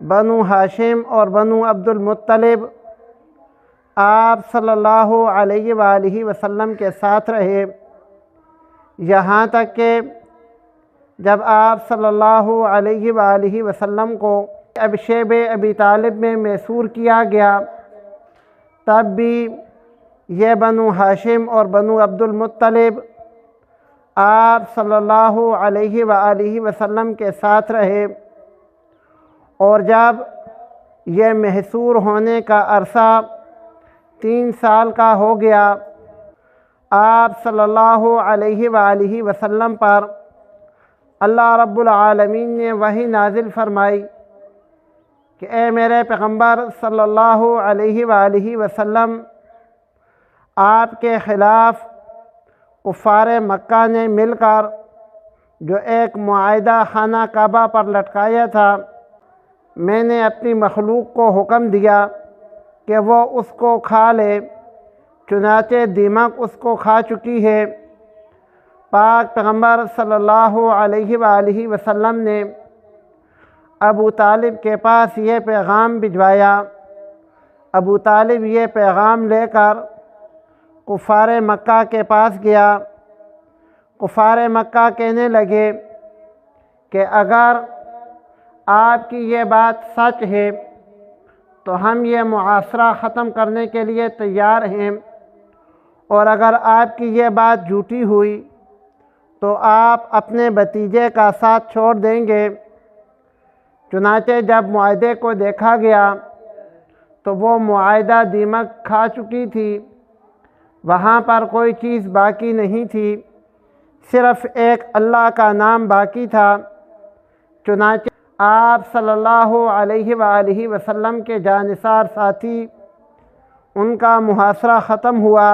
بنو ہاشم اور بنو عبد المطلب آپ صلی اللہ علیہ وآلہ وسلم کے ساتھ رہے، یہاں تک کہ جب آپ صلی اللہ علیہ وآلہ وسلم کو اب شیب ابی طالب میں میسور کیا گیا، تب بھی یہ بنو ہاشم اور بنو عبد المطلب آپ صلی اللہ علیہ وآلہ وسلم کے ساتھ رہے، اور جب یہ محصور ہونے کا عرصہ 3 سال کا ہو گیا، آپ صلی اللہ علیہ وآلہ وسلم پر اللہ رب العالمین نے وحی نازل فرمائی کہ اے میرے پیغمبر صلی اللہ علیہ وآلہ وسلم، آپ کے خلاف کفار مکہ نے مل کر جو ایک معاہدہ خانہ کعبہ پر لٹکایا تھا، میں نے اپنی مخلوق کو حکم دیا کہ وہ اس کو کھا لے، چنانچہ دیمک اس کو کھا چکی ہے۔ پاک پیغمبر صلی اللہ علیہ وآلہ وسلم نے ابو طالب کے پاس یہ پیغام بھجوایا۔ ابو طالب یہ پیغام لے کر کفار مکہ کے پاس گیا۔ کفار مکہ کہنے لگے کہ اگر آپ کی یہ بات سچ ہے تو ہم یہ معاشرہ ختم کرنے کے لیے تیار ہیں، اور اگر آپ کی یہ بات جھوٹی ہوئی تو آپ اپنے بھتیجے کا ساتھ چھوڑ دیں گے۔ چنانچہ جب معاہدے کو دیکھا گیا تو وہ معاہدہ دیمک کھا چکی تھی، وہاں پر کوئی چیز باقی نہیں تھی، صرف ایک اللہ کا نام باقی تھا۔ چنانچہ آپ صلی اللہ علیہ وآلہ وسلم کے جانثار ساتھی، ان کا محاصرہ ختم ہوا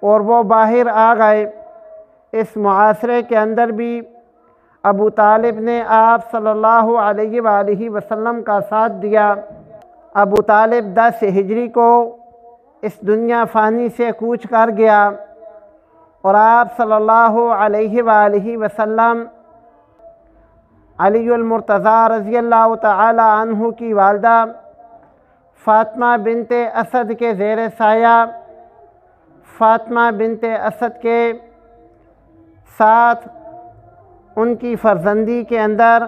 اور وہ باہر آ گئے۔ اس معاشرے کے اندر بھی ابو طالب نے آپ صلی اللہ علیہ وآلہ وسلم کا ساتھ دیا۔ ابو طالب 10 ہجری کو اس دنیا فانی سے کوچ کر گیا، اور آپ صلی اللہ علیہ وآلہ وسلم علی المرتضیٰ رضی اللہ تعالی عنہ کی والدہ فاطمہ بنت اسد کے زیر سایہ، فاطمہ بنت اسد کے ساتھ ان کی فرزندی کے اندر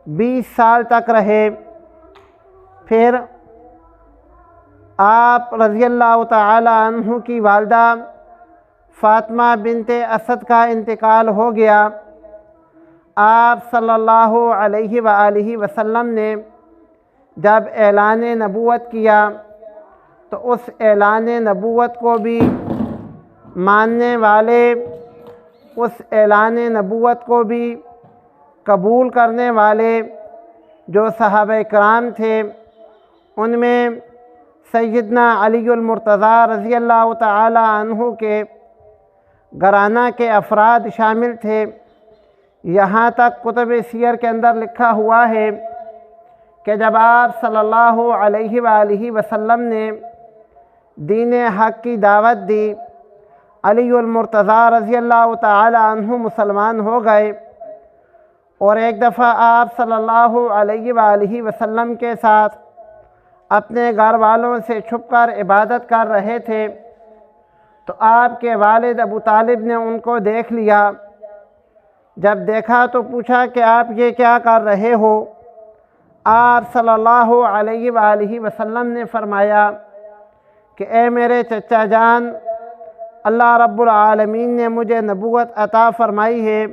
20 سال تک رہے۔ پھر آپ رضی اللہ تعالی عنہ کی والدہ فاطمہ بنت اسد کا انتقال ہو گیا۔ آپ صلی اللہ علیہ وآلہ وسلم نے جب اعلان نبوت کیا تو اس اعلان نبوت کو بھی ماننے والے، اس اعلان نبوت کو بھی قبول کرنے والے جو صحابہ کرام تھے، ان میں سیدنا علی المرتضیٰ رضی اللہ تعالی عنہ کے گھرانہ کے افراد شامل تھے۔ یہاں تک کتب سیر کے اندر لکھا ہوا ہے کہ جب آپ صلی اللہ علیہ وآلہ وسلم نے دین حق کی دعوت دی، علی المرتضیٰ رضی اللہ تعالی عنہ مسلمان ہو گئے، اور ایک دفعہ آپ صلی اللہ علیہ وآلہ وسلم کے ساتھ اپنے گھر والوں سے چھپ کر عبادت کر رہے تھے، تو آپ کے والد ابو طالب نے ان کو دیکھ لیا۔ جب دیکھا تو پوچھا کہ آپ یہ کیا کر رہے ہو؟ آپ صلی اللہ علیہ وآلہ وسلم نے فرمایا کہ اے میرے چچا جان، اللہ رب العالمین نے مجھے نبوت عطا فرمائی ہے،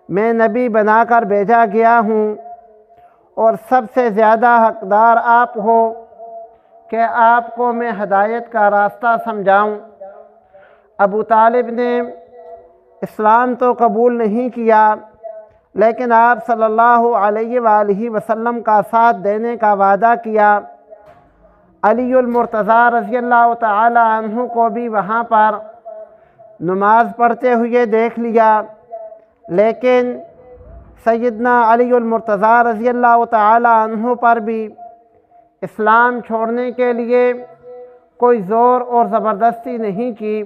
میں نبی بنا کر بھیجا گیا ہوں، اور سب سے زیادہ حقدار آپ ہو کہ آپ کو میں ہدایت کا راستہ سمجھاؤں۔ ابو طالب نے اسلام تو قبول نہیں کیا، لیکن آپ صلی اللہ علیہ وآلہ وسلم کا ساتھ دینے کا وعدہ کیا۔ علی المرتضیٰ رضی اللہ تعالی عنہ کو بھی وہاں پر نماز پڑھتے ہوئے دیکھ لیا، لیکن سیدنا علی المرتضیٰ رضی اللہ تعالی عنہ پر بھی اسلام چھوڑنے کے لیے کوئی زور اور زبردستی نہیں کی۔